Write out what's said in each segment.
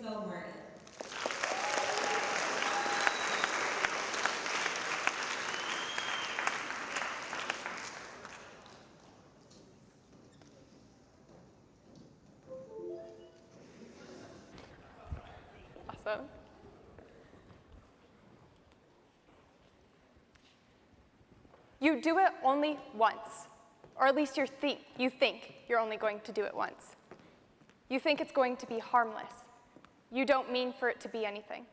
Isabel Martin. Awesome. You do it only once, or at least you think you're only going to do it once. You think it's going to be harmless. You don't mean for it to be anything.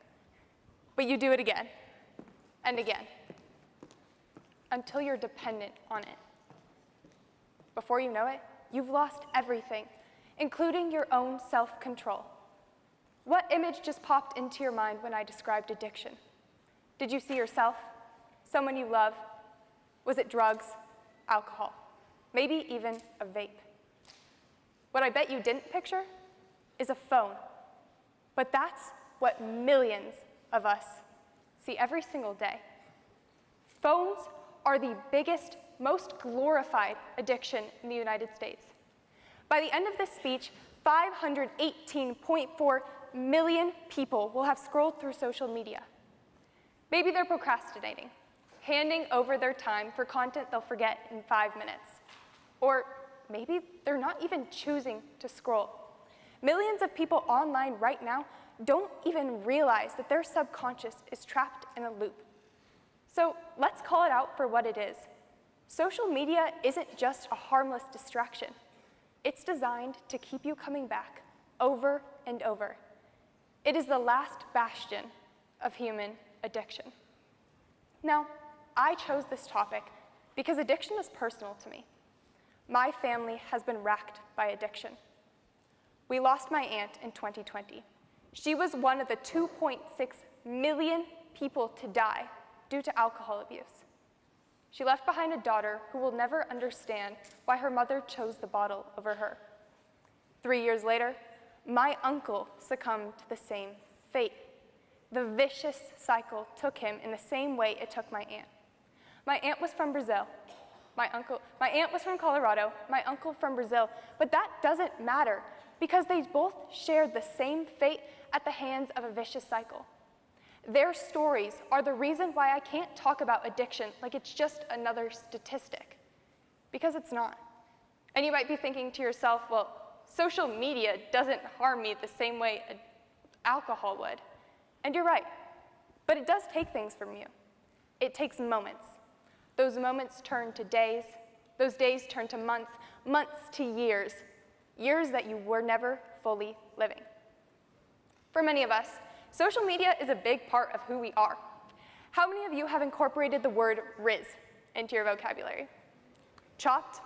But you do it again, and again, until you're dependent on it. Before you know it, you've lost everything, including your own self-control. What image just popped into your mind when I described addiction? Did you see yourself? Someone you love? Was it drugs, alcohol, maybe even a vape? What I bet you didn't picture is a phone. But that's what millions of us see every single day. Phones are the biggest, most glorified addiction in the United States. By the end of this speech, 518.4 million people will have scrolled through social media. Maybe they're procrastinating, handing over their time for content they'll forget in 5 minutes. Or maybe they're not even choosing to scroll. Millions of people online right now don't even realize that their subconscious is trapped in a loop. So let's call it out for what it is. Social media isn't just a harmless distraction. It's designed to keep you coming back over and over. It is the last bastion of human addiction. Now, I chose this topic because addiction is personal to me. My family has been racked by addiction. We lost my aunt in 2020. She was one of the 2.6 million people to die due to alcohol abuse. She left behind a daughter who will never understand why her mother chose the bottle over her. 3 years later, my uncle succumbed to the same fate. The vicious cycle took him in the same way it took my aunt. My aunt was from Brazil. My aunt was from Colorado, my uncle from Brazil, but that doesn't matter because they both shared the same fate at the hands of a vicious cycle. Their stories are the reason why I can't talk about addiction like it's just another statistic, because it's not. And you might be thinking to yourself, well, social media doesn't harm me the same way alcohol would. And you're right, but it does take things from you. It takes moments. Those moments turn to days, those days turn to months, months to years, years that you were never fully living. For many of us, social media is a big part of who we are. How many of you have incorporated the word Riz into your vocabulary? Chopped,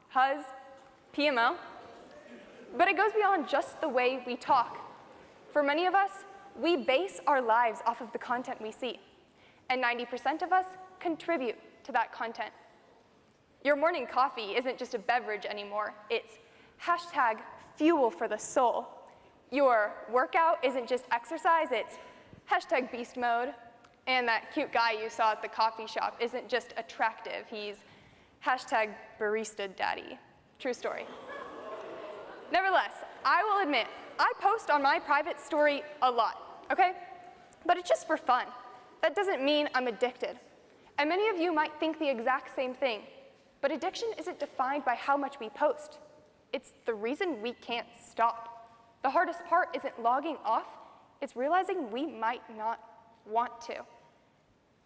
Huz, PMO? But it goes beyond just the way we talk. For many of us, we base our lives off of the content we see, and 90% of us contribute to that content. Your morning coffee isn't just a beverage anymore, it's hashtag fuel for the soul. Your workout isn't just exercise, it's hashtag beast mode. And that cute guy you saw at the coffee shop isn't just attractive, he's hashtag barista daddy. True story. Nevertheless, I will admit, I post on my private story a lot, okay? But it's just for fun. That doesn't mean I'm addicted. And many of you might think the exact same thing, but addiction isn't defined by how much we post. It's the reason we can't stop. The hardest part isn't logging off, it's realizing we might not want to.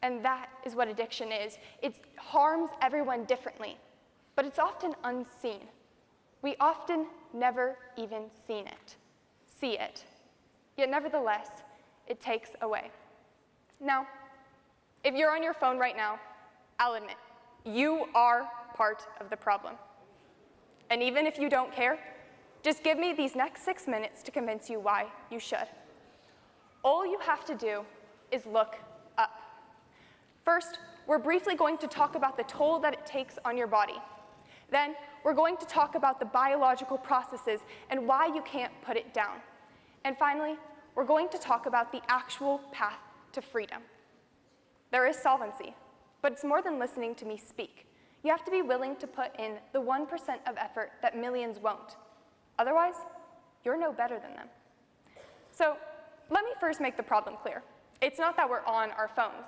And that is what addiction is. It harms everyone differently, but it's often unseen. We often never even see it. Yet nevertheless, it takes away. Now, if you're on your phone right now, I'll admit, you are part of the problem. And even if you don't care, just give me these next 6 minutes to convince you why you should. All you have to do is look up. First, we're briefly going to talk about the toll that it takes on your body. Then, we're going to talk about the biological processes and why you can't put it down. And finally, we're going to talk about the actual path to freedom. There is solvency, but it's more than listening to me speak. You have to be willing to put in the 1% of effort that millions won't. Otherwise, you're no better than them. So let me first make the problem clear. It's not that we're on our phones.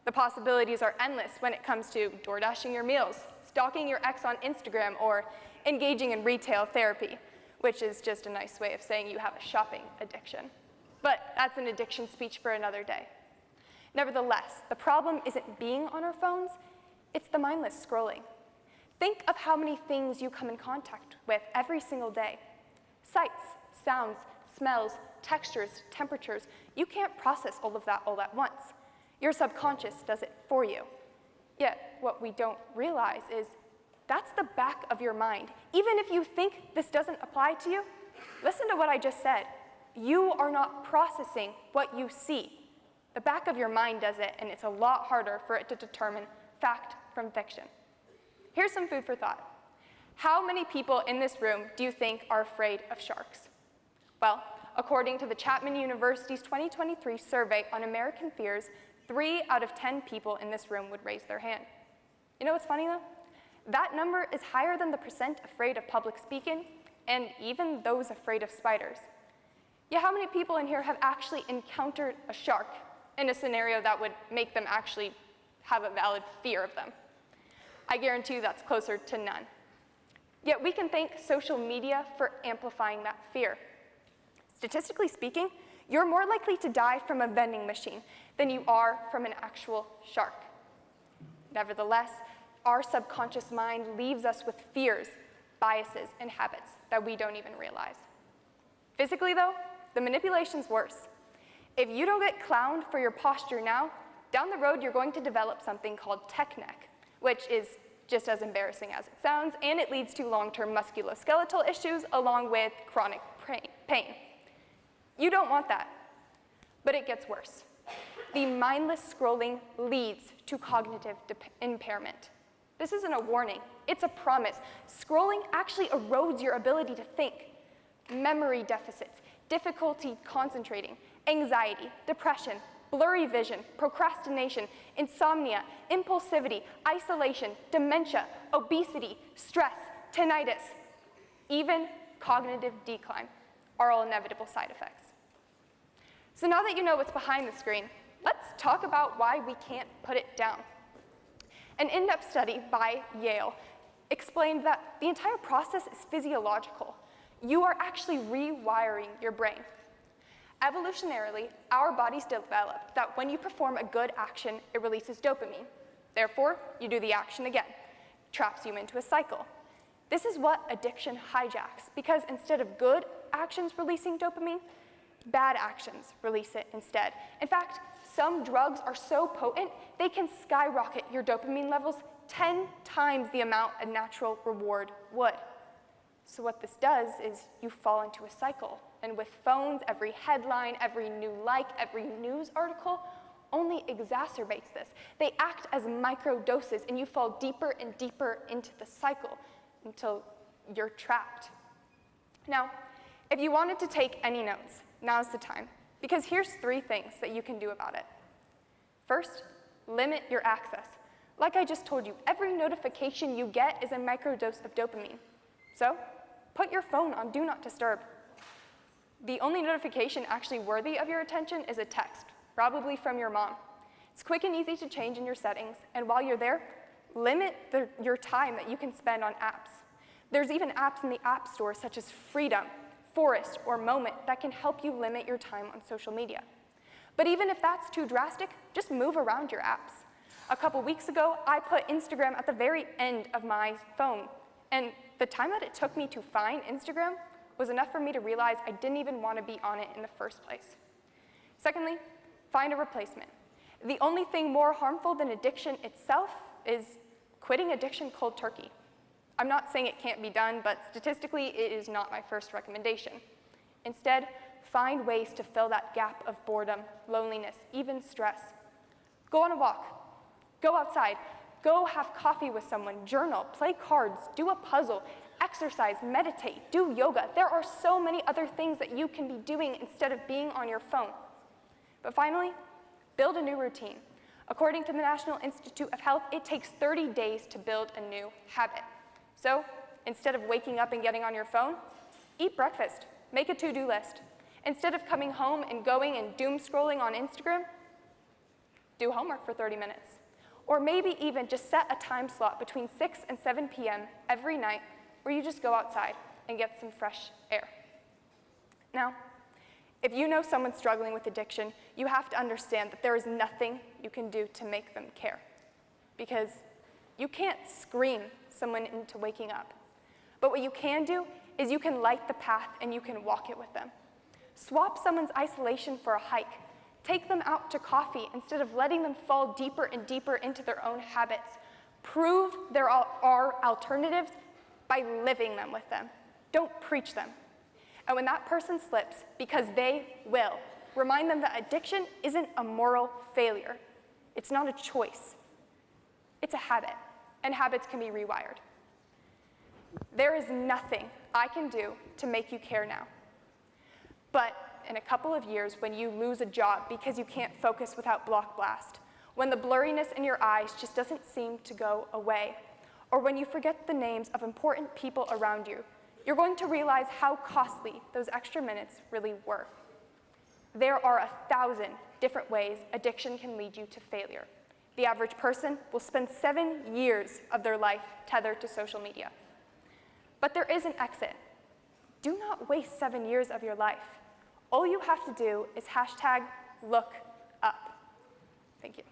The possibilities are endless when it comes to DoorDashing your meals, stalking your ex on Instagram, or engaging in retail therapy, which is just a nice way of saying you have a shopping addiction. But that's an addiction speech for another day. Nevertheless, the problem isn't being on our phones, it's the mindless scrolling. Think of how many things you come in contact with every single day. Sights, sounds, smells, textures, temperatures. You can't process all of that all at once. Your subconscious does it for you. Yet, what we don't realize is that's the back of your mind. Even if you think this doesn't apply to you, listen to what I just said. You are not processing what you see. The back of your mind does it, and it's a lot harder for it to determine fact from fiction. Here's some food for thought. How many people in this room do you think are afraid of sharks? Well, according to the Chapman University's 2023 survey on American fears, 3 out of 10 people in this room would raise their hand. You know what's funny though? That number is higher than the percent afraid of public speaking, and even those afraid of spiders. Yeah, how many people in here have actually encountered a shark in a scenario that would make them actually have a valid fear of them? I guarantee you that's closer to none. Yet we can thank social media for amplifying that fear. Statistically speaking, you're more likely to die from a vending machine than you are from an actual shark. Nevertheless, our subconscious mind leaves us with fears, biases, and habits that we don't even realize. Physically though, the manipulation's worse. If you don't get clowned for your posture now, down the road you're going to develop something called tech neck, which is just as embarrassing as it sounds, and it leads to long-term musculoskeletal issues along with chronic pain. You don't want that, but it gets worse. The mindless scrolling leads to cognitive impairment. This isn't a warning, it's a promise. Scrolling actually erodes your ability to think. Memory deficits, difficulty concentrating, anxiety, depression, blurry vision, procrastination, insomnia, impulsivity, isolation, dementia, obesity, stress, tinnitus, even cognitive decline are all inevitable side effects. So now that you know what's behind the screen, let's talk about why we can't put it down. An in-depth study by Yale explained that the entire process is physiological. You are actually rewiring your brain. Evolutionarily, our bodies developed that when you perform a good action, it releases dopamine. Therefore, you do the action again. It traps you into a cycle. This is what addiction hijacks, because instead of good actions releasing dopamine, bad actions release it instead. In fact, some drugs are so potent, they can skyrocket your dopamine levels 10 times the amount a natural reward would. So what this does is you fall into a cycle. And with phones, every headline, every new like, every news article only exacerbates this. They act as micro doses, and you fall deeper and deeper into the cycle until you're trapped. Now, if you wanted to take any notes, now's the time, because here's 3 things that you can do about it. First, limit your access. Like I just told you, every notification you get is a microdose of dopamine. So, put your phone on Do Not Disturb. The only notification actually worthy of your attention is a text, probably from your mom. It's quick and easy to change in your settings, and while you're there, limit your time that you can spend on apps. There's even apps in the App Store such as Freedom, Forest, or Moment that can help you limit your time on social media. But even if that's too drastic, just move around your apps. A couple weeks ago, I put Instagram at the very end of my phone, and the time that it took me to find Instagram was enough for me to realize I didn't even want to be on it in the first place. Secondly, find a replacement. The only thing more harmful than addiction itself is quitting addiction cold turkey. I'm not saying it can't be done, but statistically, it is not my first recommendation. Instead, find ways to fill that gap of boredom, loneliness, even stress. Go on a walk. Go outside. Go have coffee with someone, journal, play cards, do a puzzle, exercise, meditate, do yoga. There are so many other things that you can be doing instead of being on your phone. But finally, build a new routine. According to the National Institute of Health, it takes 30 days to build a new habit. So, instead of waking up and getting on your phone, eat breakfast, make a to-do list. Instead of coming home and going and doom scrolling on Instagram, do homework for 30 minutes. Or maybe even just set a time slot between 6 and 7 p.m. every night where you just go outside and get some fresh air. Now, if you know someone struggling with addiction, you have to understand that there is nothing you can do to make them care. Because you can't scream someone into waking up. But what you can do is you can light the path and you can walk it with them. Swap someone's isolation for a hike. Take them out to coffee instead of letting them fall deeper and deeper into their own habits. Prove there are alternatives by living them with them. Don't preach them. And when that person slips, because they will, remind them that addiction isn't a moral failure. It's not a choice. It's a habit, and habits can be rewired. There is nothing I can do to make you care now. But in a couple of years, when you lose a job because you can't focus without Block Blast, when the blurriness in your eyes just doesn't seem to go away, or when you forget the names of important people around you, you're going to realize how costly those extra minutes really were. There are 1,000 different ways addiction can lead you to failure. The average person will spend 7 years of their life tethered to social media. But there is an exit. Do not waste 7 years of your life. All you have to do is #LookUp. Thank you.